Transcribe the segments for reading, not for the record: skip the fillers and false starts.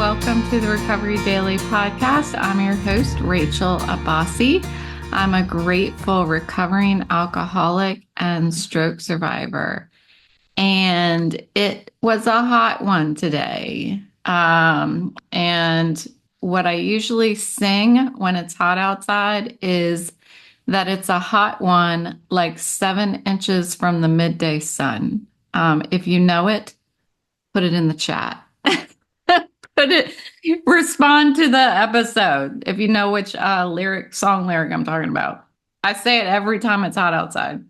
Welcome to the Recovery Daily podcast. I'm your host, Rachel Abbasi. I'm a grateful recovering alcoholic and stroke survivor. And it was a hot one today. And what I usually sing when it's hot outside is that it's a hot one, like 7 inches from the midday sun. If you know it, put it in the chat. Respond to the episode if you know which song lyric I'm talking about. I say it every time it's hot outside.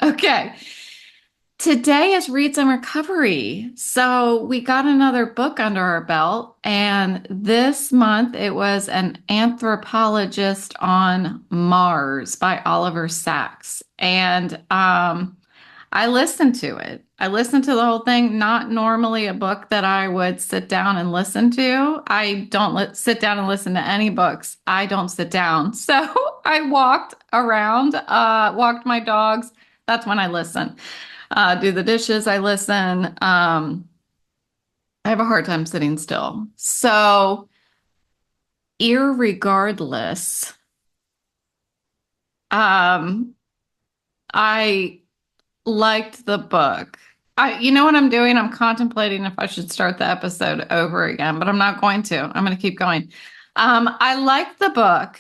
Okay. Today is Reads and Recovery. So we got another book under our belt, and this month it was An Anthropologist on Mars by Oliver Sacks. And I listened to it. I listened to the whole thing. Not normally a book that I would sit down and listen to. I don't sit down and listen to any books. I don't sit down. So I walked around, walked my dogs. That's when I listen. Do the dishes, I listen. I have a hard time sitting still. So, irregardless, I liked the book. You know what I'm doing? I'm contemplating if I should start the episode over again, but I'm not going to. I'm going to keep going. I liked the book.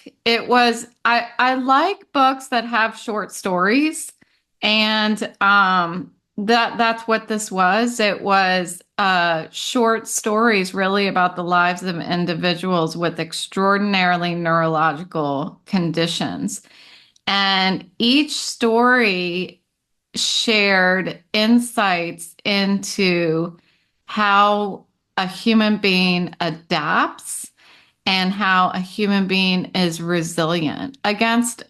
I like books that have short stories, and that's what this was. It was short stories really about the lives of individuals with extraordinarily neurological conditions. And each story shared insights into how a human being adapts and how a human being is resilient against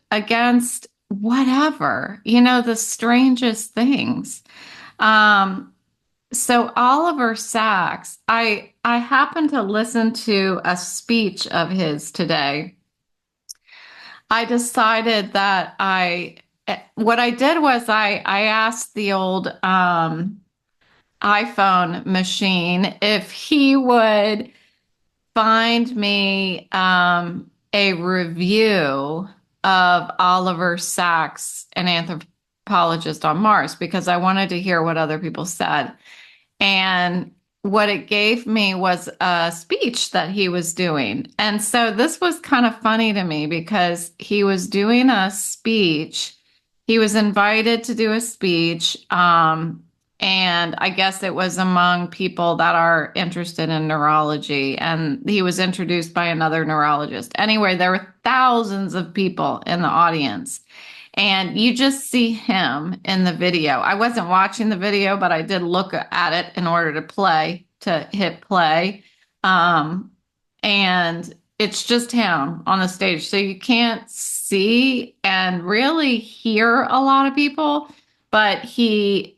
whatever, the strangest things. So Oliver Sacks, I happened to listen to a speech of his today. I decided that what I did was I asked the old iPhone machine if he would find me a review of Oliver Sacks, An Anthropologist on Mars, because I wanted to hear what other people said. And what it gave me was a speech that he was doing. And so this was kind of funny to me because he was doing a speech. He was invited to do a speech. And I guess it was among people that are interested in neurology. And he was introduced by another neurologist. Anyway, there were thousands of people in the audience. And you just see him in the video. I wasn't watching the video, but I did look at it in order to hit play. And it's just him on the stage. So you can't see and really hear a lot of people, but he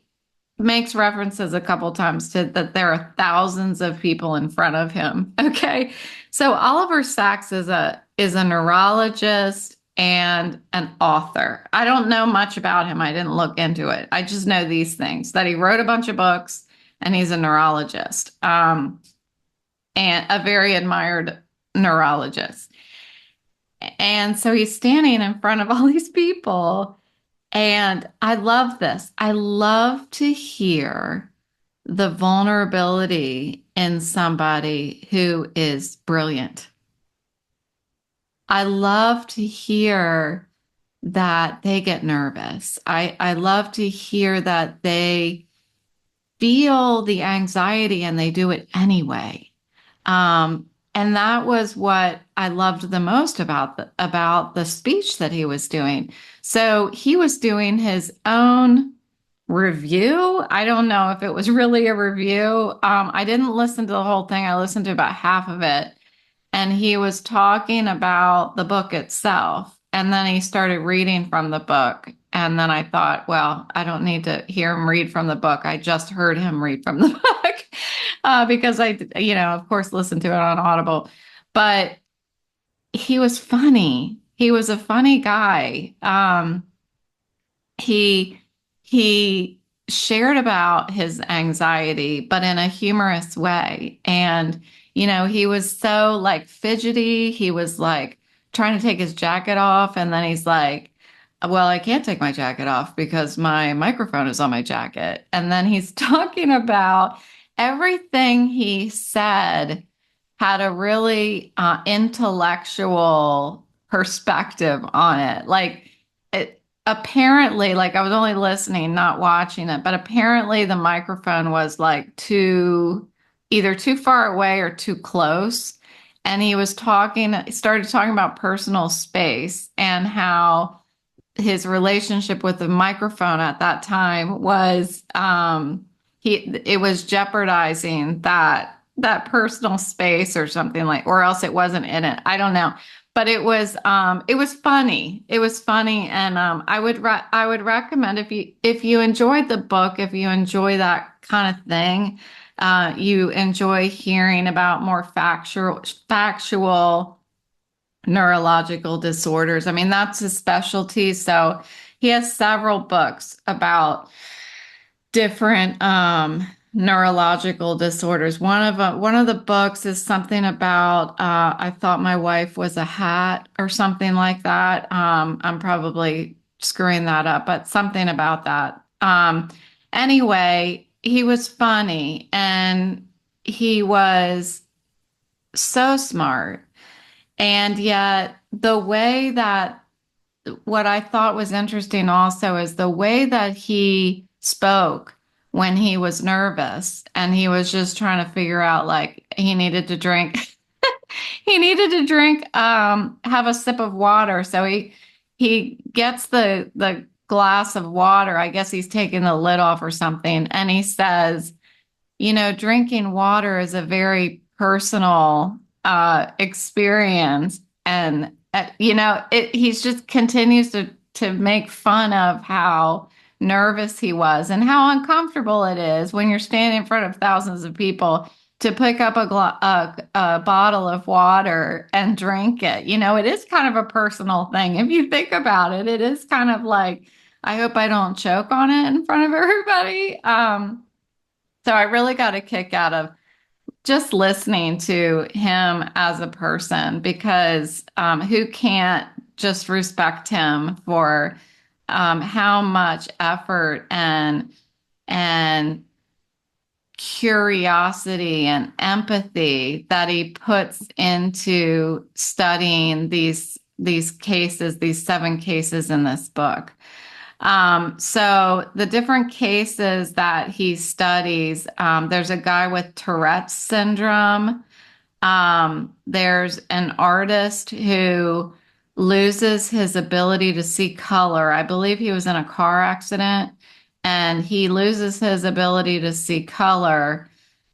makes references a couple times to that there are thousands of people in front of him. Okay. So Oliver Sacks is a neurologist and an author. I don't know much about him. I didn't look into it. I just know these things, that he wrote a bunch of books and he's a neurologist, and a very admired neurologist. And so he's standing in front of all these people. And I love this. I love to hear the vulnerability in somebody who is brilliant. I love to hear that they get nervous. I love to hear that they feel the anxiety and they do it anyway. And that was what I loved the most about the speech that he was doing. So he was doing his own review. I don't know if it was really a review. I didn't listen to the whole thing. I listened to about half of it. And he was talking about the book itself. And then he started reading from the book. And then I thought, well, I don't need to hear him read from the book. I just heard him read from the book because I, of course, listened to it on Audible. But he was funny. He was a funny guy. He shared about his anxiety, but in a humorous way. And, he was so like fidgety. He was like trying to take his jacket off. And then he's like, well, I can't take my jacket off because my microphone is on my jacket. And then he's talking about everything he said had a really intellectual perspective on it. Like, apparently, like I was only listening, not watching it, but apparently the microphone was like either too far away or too close. And started talking about personal space and how his relationship with the microphone at that time was it was jeopardizing that personal space or something, like, or else it wasn't in it. I don't know. But it was funny. It was funny, and I would recommend, if you enjoyed the book, if you enjoy that kind of thing, you enjoy hearing about more factual neurological disorders. I mean, that's his specialty. So he has several books about different neurological disorders. One of the books is something about I thought my wife was a hat or something like that. I'm probably screwing that up, but something about that. Anyway, he was funny and he was so smart. And yet, the way that what I thought was interesting also is the way that he spoke when he was nervous and he was just trying to figure out, like, he needed to drink. He needed to drink, have a sip of water. So he gets the glass of water. I guess he's taking the lid off or something. And he says, drinking water is a very personal experience. And, he's just continues to make fun of how nervous he was and how uncomfortable it is when you're standing in front of thousands of people to pick up a bottle of water and drink it. It is kind of a personal thing. If you think about it, it is kind of like, I hope I don't choke on it in front of everybody. So I really got a kick out of just listening to him as a person, because who can't just respect him for how much effort and curiosity and empathy that he puts into studying these cases, these 7 cases in this book. So the different cases that he studies, there's a guy with Tourette syndrome. There's an artist who loses his ability to see color. I believe he was in a car accident and he loses his ability to see color.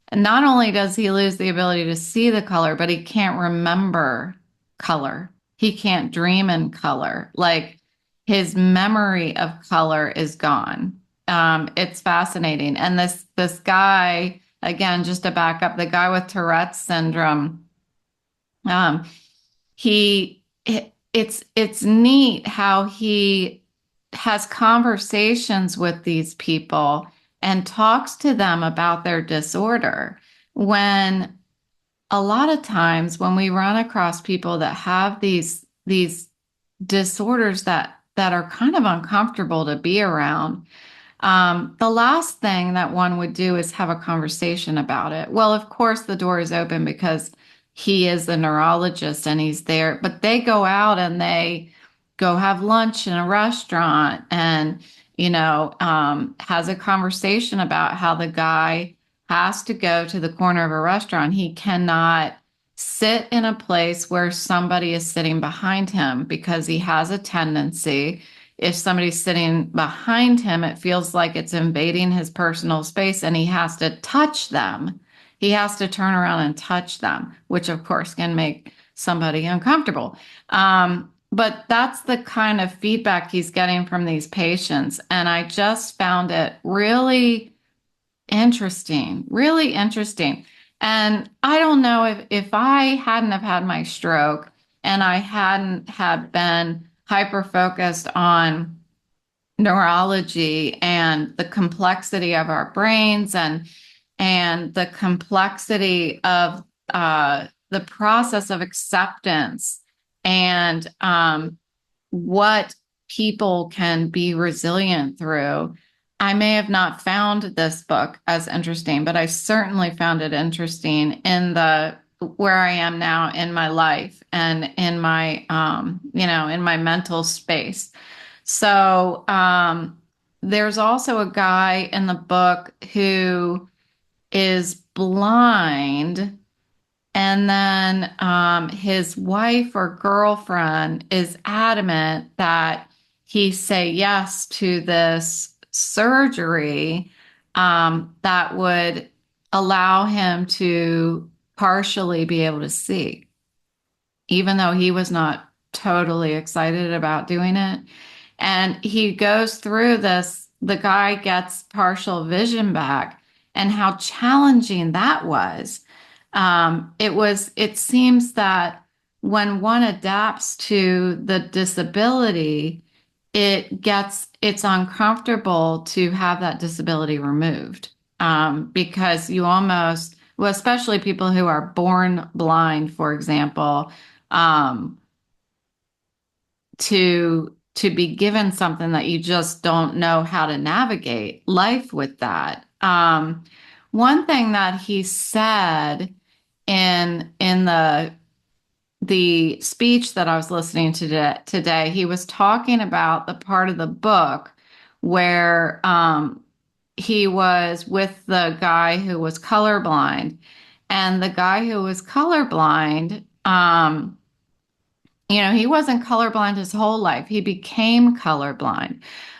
And not only does he lose the ability to see the color, but he can't remember color. He can't dream in color. Like, his memory of color is gone. It's fascinating. And this guy, again, just to back up, the guy with Tourette's syndrome, um, it's neat how he has conversations with these people and talks to them about their disorder, when a lot of times when we run across people that have these disorders that are kind of uncomfortable to be around, the last thing that one would do is have a conversation about it. Well, of course, the door is open because he is the neurologist and he's there, but they go out and they go have lunch in a restaurant and, has a conversation about how the guy has to go to the corner of a restaurant. He cannot sit in a place where somebody is sitting behind him because he has a tendency, if somebody's sitting behind him, it feels like it's invading his personal space and he has to touch them. He has to turn around and touch them, which of course can make somebody uncomfortable. But that's the kind of feedback he's getting from these patients. And I just found it really interesting, really interesting. And I don't know if I hadn't have had my stroke and I hadn't had been hyper focused on neurology and the complexity of our brains and the complexity of the process of acceptance and what people can be resilient through. I may have not found this book as interesting, but I certainly found it interesting in the where I am now in my life and in my in my mental space. So there's also a guy in the book who is blind, and then his wife or girlfriend is adamant that he say yes to this surgery that would allow him to partially be able to see, even though he was not totally excited about doing it. And he goes through this, the guy gets partial vision back, and how challenging that was. It seems that when one adapts to the disability, it's uncomfortable to have that disability removed. Because you almost, well, especially people who are born blind, for example, um, to be given something that you just don't know how to navigate life with that. One thing that he said in the speech that I was listening to today, he was talking about the part of the book where he was with the guy who was colorblind, and the guy who was colorblind, he wasn't colorblind his whole life. He became colorblind.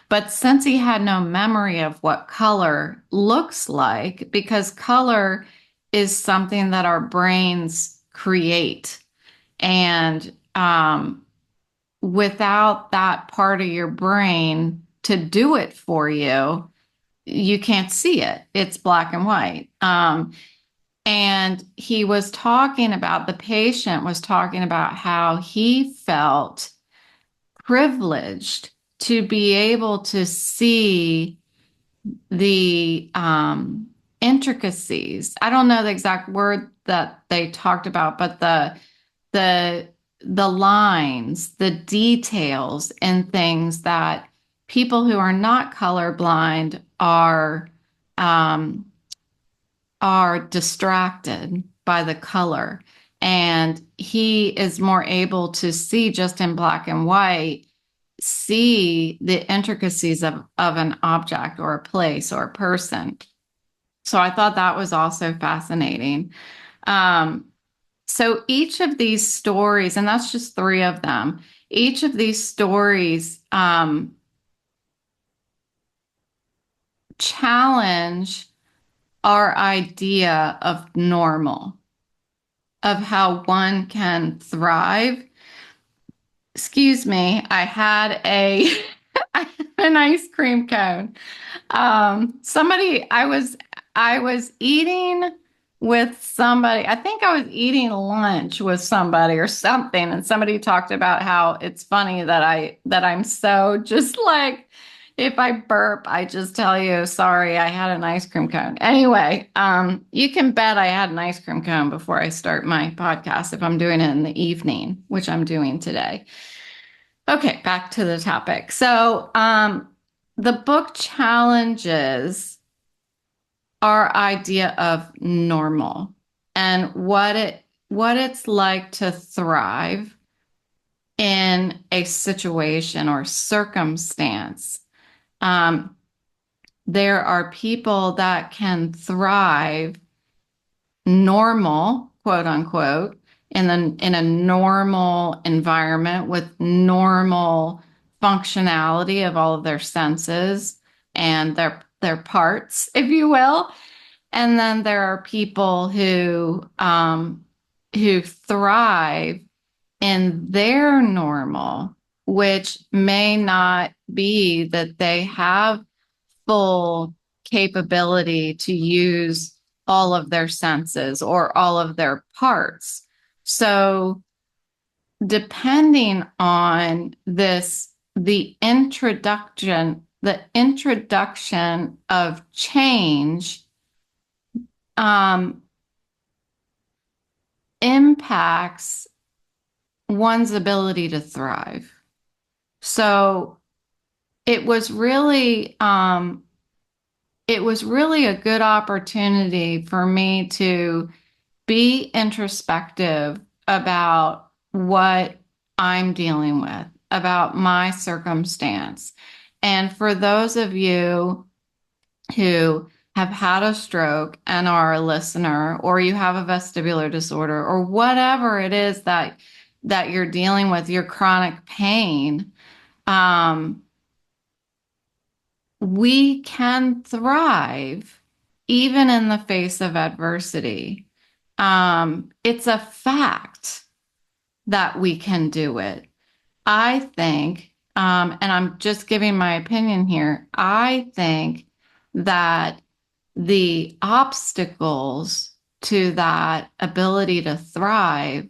But since he had no memory of what color looks like, because color is something that our brains create, and without that part of your brain to do it for you, you can't see it. It's black and white. And he was talking about, the patient was talking about how he felt privileged to be able to see the intricacies. I don't know the exact word that they talked about, but the the lines, the details in things that people who are not colorblind um, are distracted by the color. And he is more able to see just in black and white, see the intricacies of an object or a place or a person. So I thought that was also fascinating. Um, so each of these stories, and that's just three of them, each of these stories challenge our idea of normal, of how one can thrive. Excuse me, I had I had an ice cream cone. I was eating with somebody. I think I was eating lunch with somebody or something, and somebody talked about how it's funny that I'm so just like, if I burp, I just tell you, sorry, I had an ice cream cone. Anyway, you can bet I had an ice cream cone before I start my podcast if I'm doing it in the evening, which I'm doing today. Okay, back to the topic. So, the book challenges our idea of normal and what it's like to thrive in a situation or circumstance. There are people that can thrive normal, quote unquote, in a normal environment with normal functionality of all of their senses and their parts, if you will. And then there are people who thrive in their normal, which may not be that they have full capability to use all of their senses or all of their parts. So, depending on the introduction the introduction of change um, impacts one's ability to thrive. So it was really it was really a good opportunity for me to be introspective about what I'm dealing with, about my circumstance. And for those of you who have had a stroke and are a listener, or you have a vestibular disorder, or whatever it is that you're dealing with, your chronic pain, um, we can thrive even in the face of adversity. It's a fact that we can do it. I think, and I'm just giving my opinion here, I think that the obstacles to that ability to thrive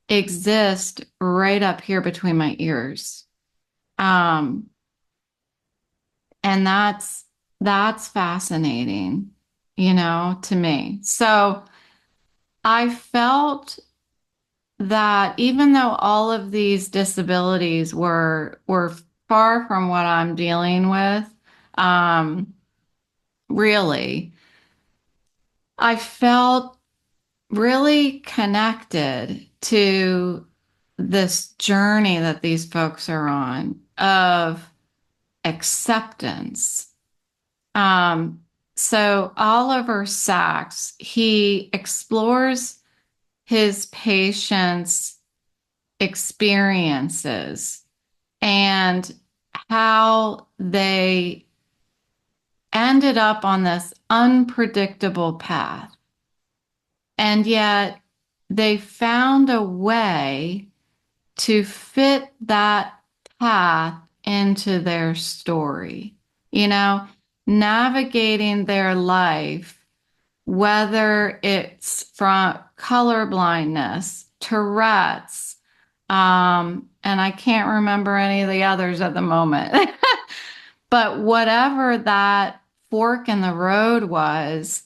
exist right up here between my ears. Um, and that's fascinating, to me. So I felt that even though all of these disabilities were far from what I'm dealing with, um, really, I felt really connected to this journey that these folks are on of acceptance. Um, so Oliver Sacks, he explores his patients' experiences and how they ended up on this unpredictable path. And yet they found a way to fit that path into their story, you know, navigating their life, whether it's from color blindness, Tourette's, and I can't remember any of the others at the moment. But whatever that fork in the road was,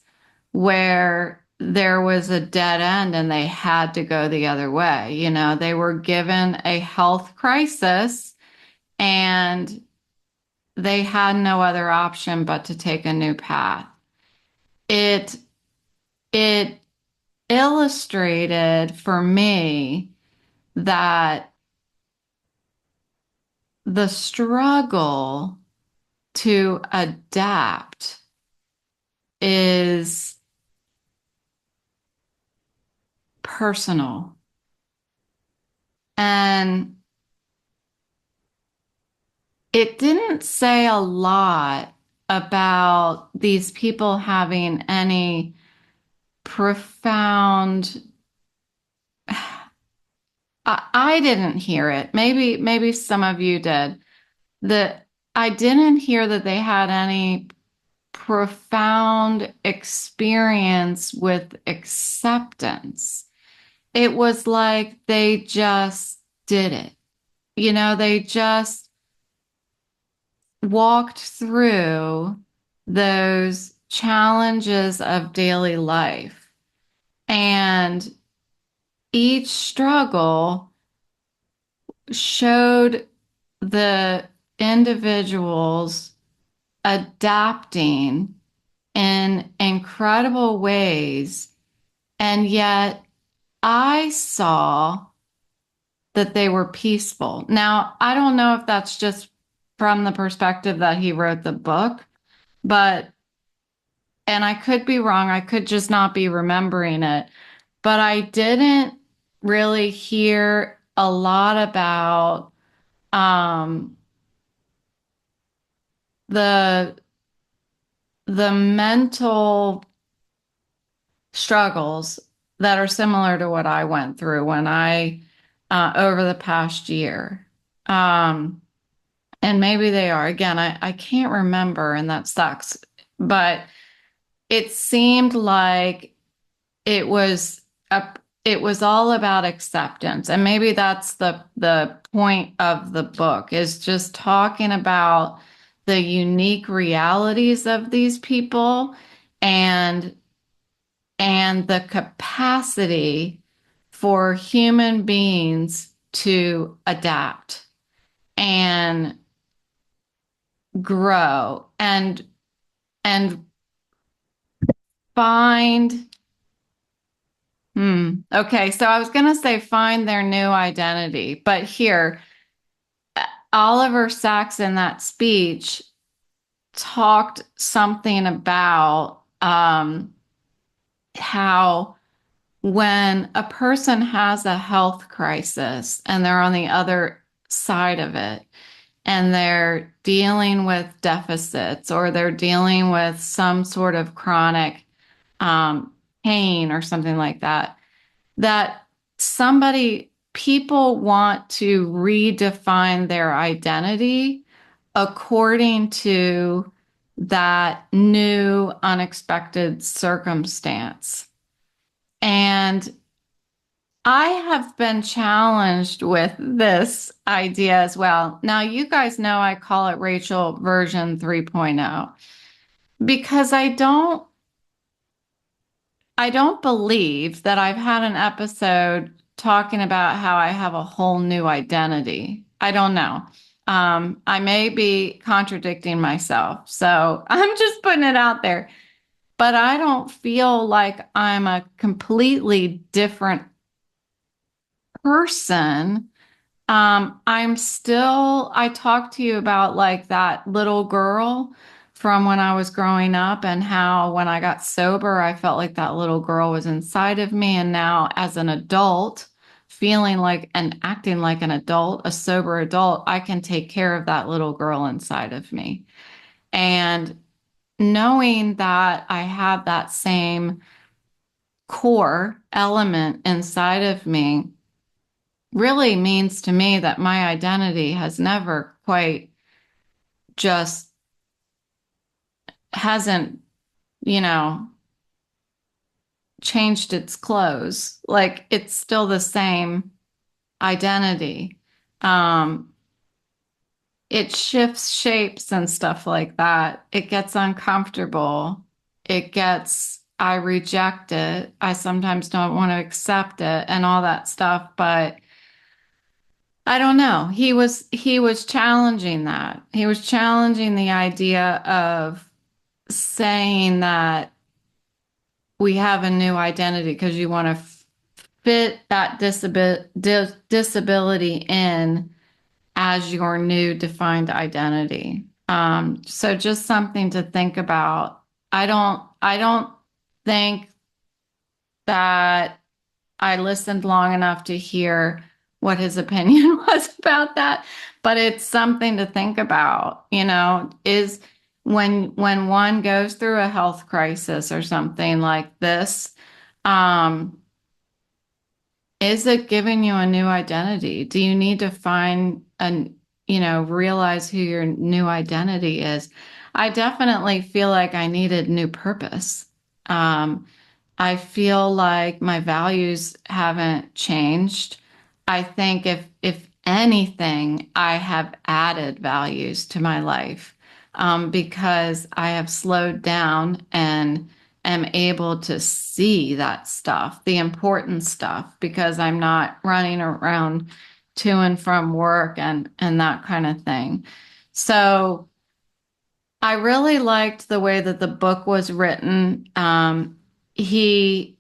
where there was a dead end and they had to go the other way, they were given a health crisis and they had no other option but to take a new path. It it illustrated for me that the struggle to adapt is personal. And it didn't say a lot about these people having any profound. I didn't hear it. Maybe some of you did. That I didn't hear that they had any profound experience with acceptance. It was like they just did it. They just walked through those challenges of daily life. And each struggle showed the individuals adapting in incredible ways. And yet I saw that they were peaceful. Now, I don't know if that's just from the perspective that he wrote the book, but, and I could be wrong, I could just not be remembering it, but I didn't really hear a lot about um, the the mental struggles that are similar to what I went through when I over the past year. And maybe they are. Again, I can't remember, and that sucks. But it seemed like it was a it was all about acceptance. And maybe that's the point of the book, is just talking about the unique realities of these people and the capacity for human beings to adapt and grow and find okay, so I was going to say find their new identity, but here Oliver Sacks in that speech talked something about how when a person has a health crisis and they're on the other side of it and they're dealing with deficits or they're dealing with some sort of chronic um, pain or something like that, that people want to redefine their identity according to that new unexpected circumstance. And I have been challenged with this idea as well. Now, you guys know I call it Rachel version 3.0 because I don't believe that I've had an episode talking about how I have a whole new identity. I don't know. I may be contradicting myself. So I'm just putting it out there. But I don't feel like I'm a completely different person. I talked to you about like that little girl from when I was growing up and how when I got sober, I felt like that little girl was inside of me. And now as an adult, feeling like and acting like an adult, a sober adult, I can take care of that little girl inside of me. And knowing that I have that same core element inside of me really means to me that my identity has never quite just hasn't, you know, changed its clothes. Like it's still the same identity. Um, it shifts shapes and stuff like that. It gets uncomfortable. I reject it. I sometimes don't want to accept it and all that stuff, but I don't know. He was challenging that. He was challenging the idea of saying that we have a new identity because you want to fit that disability in as your new defined identity. So just something to think about. I don't think that I listened long enough to hear what his opinion was about that, but it's something to think about, is when one goes through a health crisis or something like this, um, is it giving you a new identity? Do you need to realize who your new identity is? I definitely feel like I needed new purpose. Um, I feel like my values haven't changed. I think if anything, I have added values to my life because I have slowed down and am able to see that stuff, the important stuff, because I'm not running around to and from work and that kind of thing. So I really liked the way that the book was written. He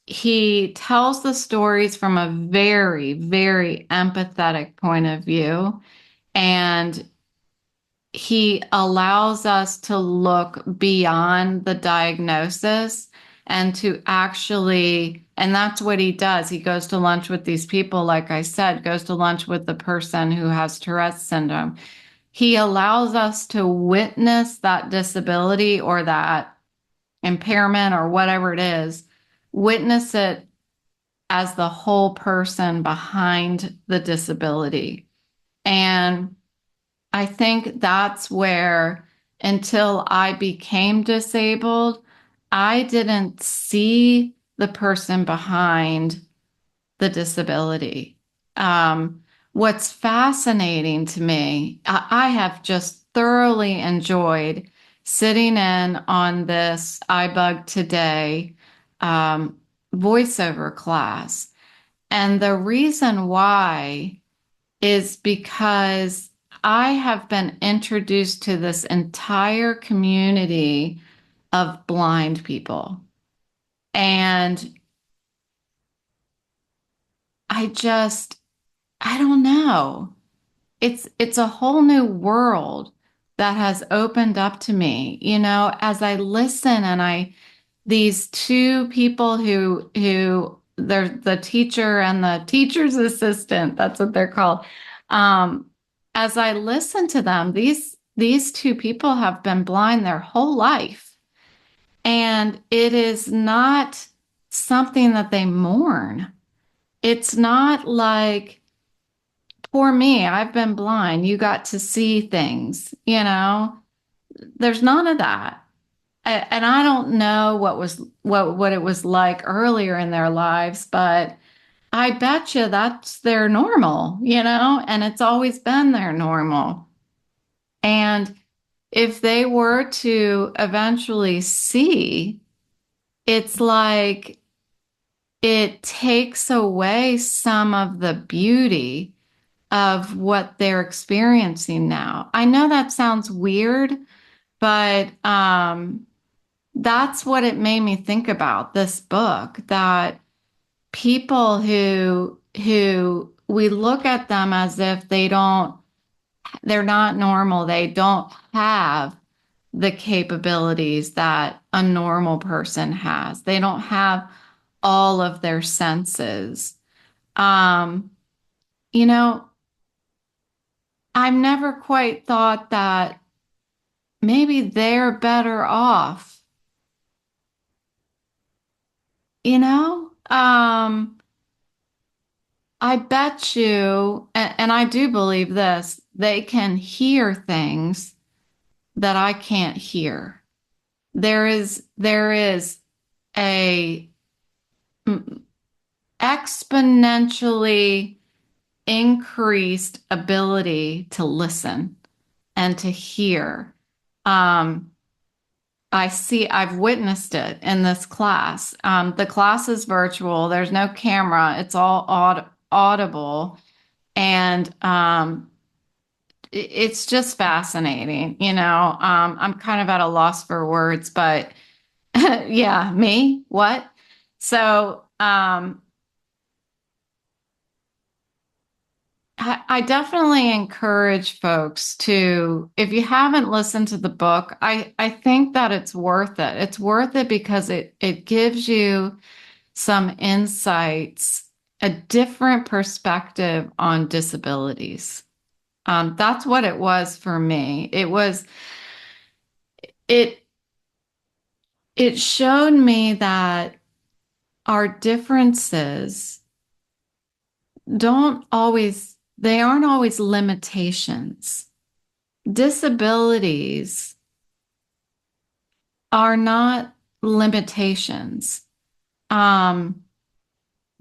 he tells the stories from a very, very empathetic point of view, and he allows us to look beyond the diagnosis and to actually, and that's what he does. He goes to lunch with these people, like I said, goes to lunch with the person who has Tourette's syndrome. He allows us to witness that disability or that impairment or whatever it is, witness it as the whole person behind the disability. And I think that's where, until I became disabled, I didn't see the person behind the disability. What's fascinating to me, I have just thoroughly enjoyed sitting in on this iBug Today um, voiceover class. And the reason why is because I have been introduced to this entire community of blind people. And I just, I don't know. It's a whole new world that has opened up to me, as I listen and these two people who they're the teacher and the teacher's assistant, that's what they're called. Um, as I listen to them, these two people have been blind their whole life. And it is not something that they mourn. It's not like, poor me, I've been blind. You got to see things. There's none of that. And I don't know what it was like earlier in their lives, but I bet you that's their normal, and it's always been their normal. And if they were to eventually see, it's like it takes away some of the beauty of what they're experiencing now. I know that sounds weird, but that's what it made me think about this book, that people who we look at them as if they're not normal, they don't have the capabilities that a normal person has. They don't have all of their senses. Um, you know, I've never quite thought that maybe they're better off, you know? I bet you, and I do believe this, they can hear things that I can't hear. There is a exponentially increased ability to listen and to hear. Um, I've witnessed it in this class. The class is virtual. There's no camera. It's all audible. And it's just fascinating. I'm kind of at a loss for words, but yeah, me? What? So I definitely encourage folks to, if you haven't listened to the book, I think that it's worth it. It's worth it because it gives you some insights, a different perspective on disabilities. That's what it was for me. It it showed me that our differences they aren't always limitations. Disabilities are not limitations. Um,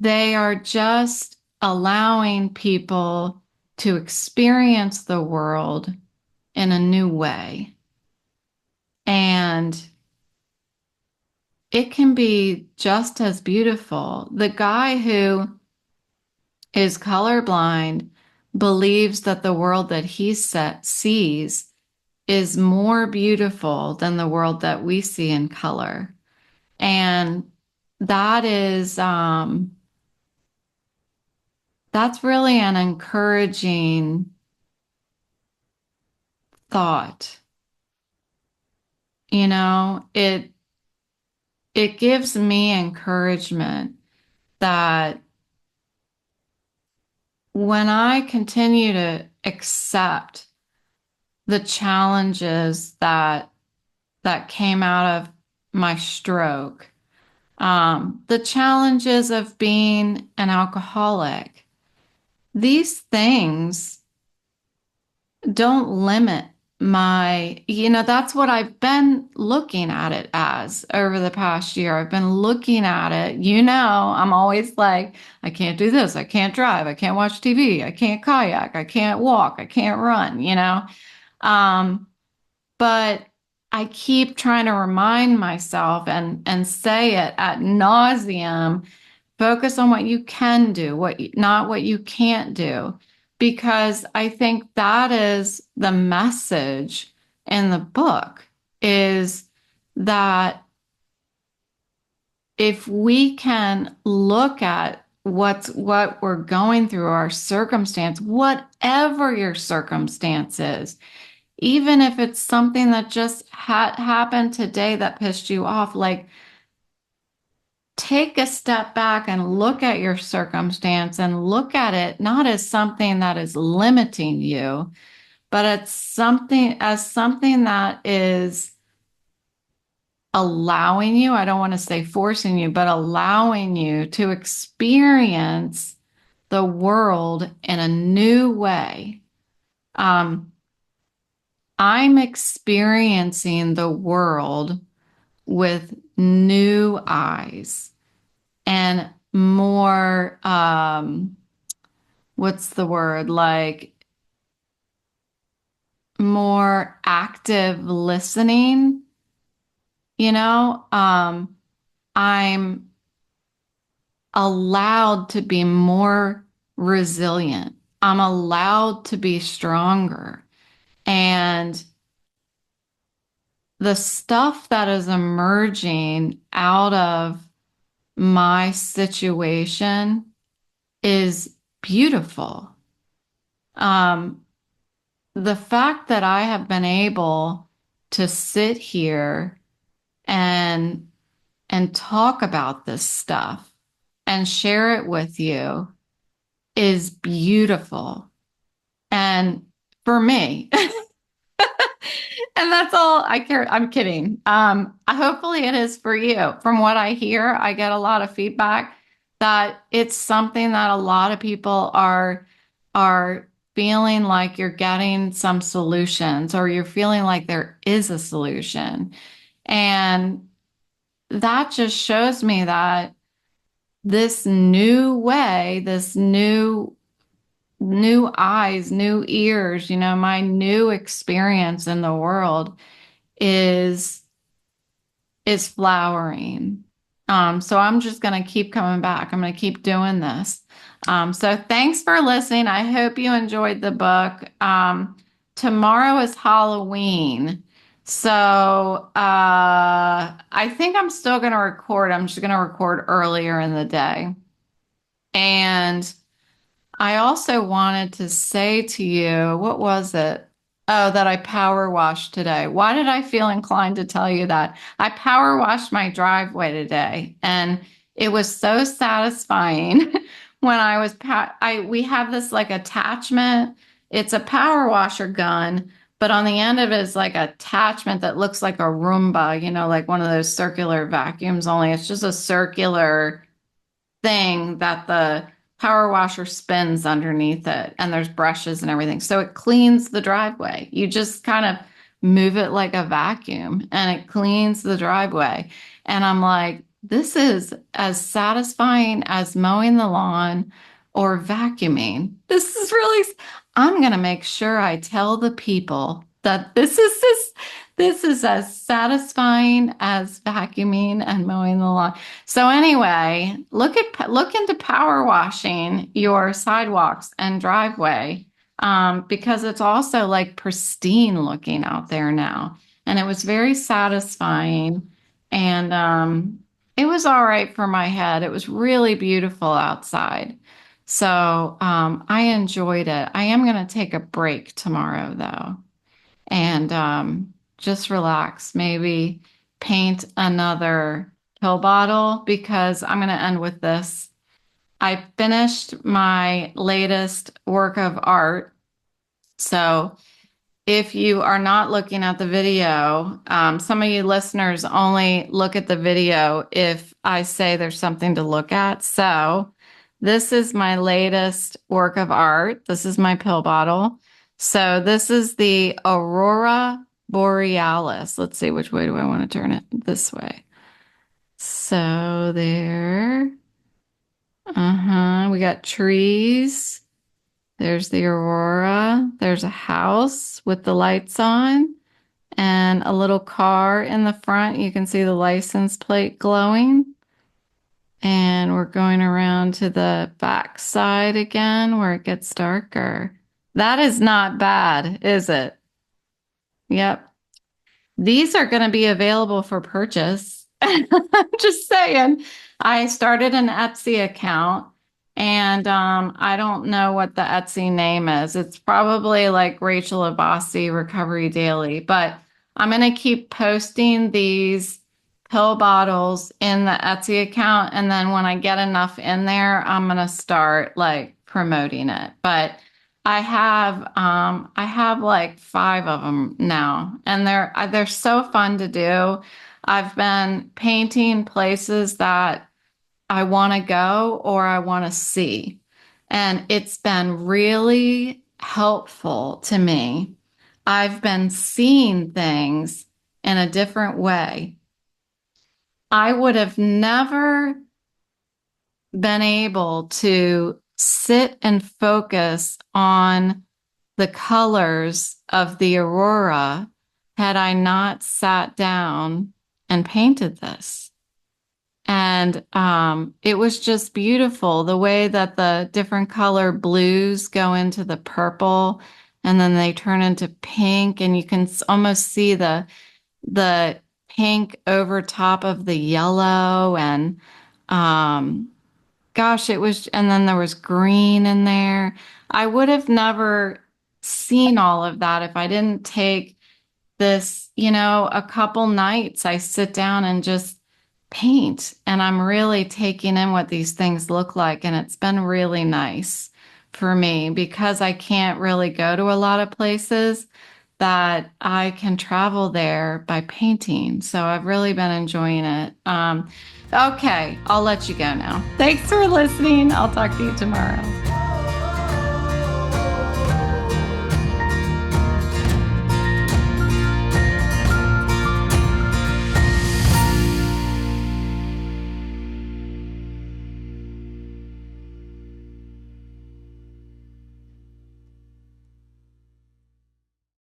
they are just allowing people to experience the world in a new way. And it can be just as beautiful. The guy who is colorblind believes that the world that sees is more beautiful than the world that we see in color. And that is that's really an encouraging thought. It gives me encouragement that when I continue to accept the challenges that came out of my stroke, the challenges of being an alcoholic, these things don't limit that's what I've been looking at it as over the past year. I've been looking at it, I'm always like, I can't do this. I can't drive. I can't watch TV. I can't kayak. I can't walk. I can't run. Um, but I keep trying to remind myself and say it ad nauseum. Focus on what you can do, not what you can't do, because I think that is the message in the book is that if we can look at what we're going through, our circumstance, whatever your circumstance is, even if it's something that just happened today that pissed you off, like take a step back and look at your circumstance and look at it not as something that is limiting you, but it's something that is allowing you, I don't want to say forcing you, but allowing you to experience the world in a new way. Um, I'm experiencing the world with new eyes and more, what's the word? Like more active listening, you know? I'm allowed to be more resilient. I'm allowed to be stronger. And the stuff that is emerging out of my situation is beautiful. Um, the fact that I have been able to sit here and talk about this stuff and share it with you is beautiful. And for me, and that's all I care. I'm kidding. Hopefully it is for you. From what I hear, I get a lot of feedback that it's something that a lot of people are feeling like you're getting some solutions or you're feeling like there is a solution. And that just shows me that this new way, this new eyes, new ears, my new experience in the world is is flowering. So I'm just going to keep coming back. I'm going to keep doing this. So thanks for listening. I hope you enjoyed the book. Tomorrow is Halloween. So I think I'm still going to record. I'm just going to record earlier in the day. And I also wanted to say to you, what was it? Oh, that I power washed today. Why did I feel inclined to tell you that? I power washed my driveway today, and it was so satisfying when I was we have this like attachment. It's a power washer gun, but on the end of it is like attachment that looks like a Roomba, like one of those circular vacuums, only it's just a circular thing that the power washer spins underneath it, and there's brushes and everything. So it cleans the driveway. You just kind of move it like a vacuum and it cleans the driveway. And I'm like, this is as satisfying as mowing the lawn or vacuuming. I'm going to make sure I tell the people that this is as satisfying as vacuuming and mowing the lawn. So anyway, look into power washing your sidewalks and driveway, because it's also like pristine looking out there now, and it was very satisfying, and it was all right for my head. It was really beautiful outside, so I enjoyed it. I am going to take a break tomorrow though, and just relax, maybe paint another pill bottle because I'm going to end with this. I finished my latest work of art. So if you are not looking at the video, some of you listeners only look at the video if I say there's something to look at. So this is my latest work of art. This is my pill bottle. So this is the Aurora Borealis. Let's see, which way do I want to turn it? This way. So there. We got trees. There's the aurora. There's a house with the lights on and a little car in the front. You can see the license plate glowing. And we're going around to the back side again where it gets darker. That is not bad, is it? Yep. These are going to be available for purchase. I'm just saying. I started an Etsy account and I don't know what the Etsy name is. It's probably like Rachel Abbasi Recovery Daily, but I'm going to keep posting these pill bottles in the Etsy account. And then when I get enough in there, I'm going to start like promoting it. But I have like 5 of them now, and they're so fun to do. I've been painting places that I want to go or I want to see, and it's been really helpful to me. I've been seeing things in a different way. I would have never been able to sit and focus on the colors of the aurora had I not sat down and painted this. And it was just beautiful the way that the different color blues go into the purple and then they turn into pink, and you can almost see the pink over top of the yellow. And um, gosh, it was, and then there was green in there. I would have never seen all of that if I didn't take this, a couple nights. I sit down and just paint, and I'm really taking in what these things look like. And it's been really nice for me because I can't really go to a lot of places that I can travel there by painting. So I've really been enjoying it. Okay, I'll let you go now. Thanks for listening. I'll talk to you tomorrow.